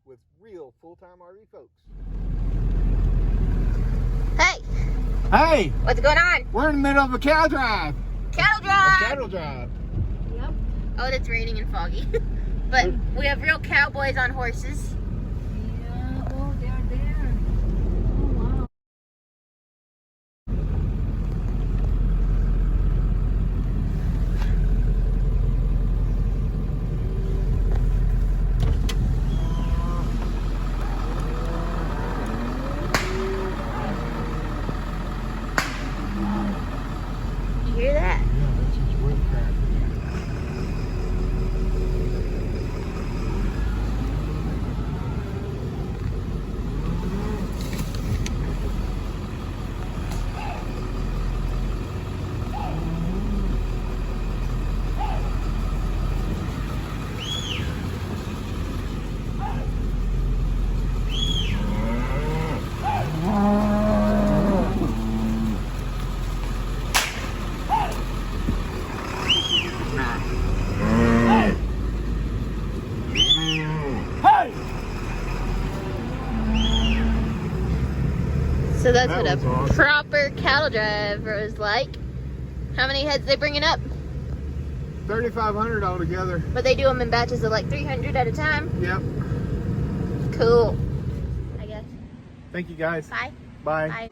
with real full-time RV folks. Hey! Hey! What's going on? We're in the middle of a cow drive. Cattle drive! A cattle drive. Yep. Oh, it's raining and foggy. But we have real cowboys on horses. Yeah, oh, they're there. Oh, wow. You hear that? Yeah, that's just wind crap. So that's That what a was awesome. proper cattle drive was like. How many heads they bringing up? 3,500 altogether. But they do them in batches of like 300 at a time. Yep. Cool. I guess. Thank you guys. Bye. Bye. Bye.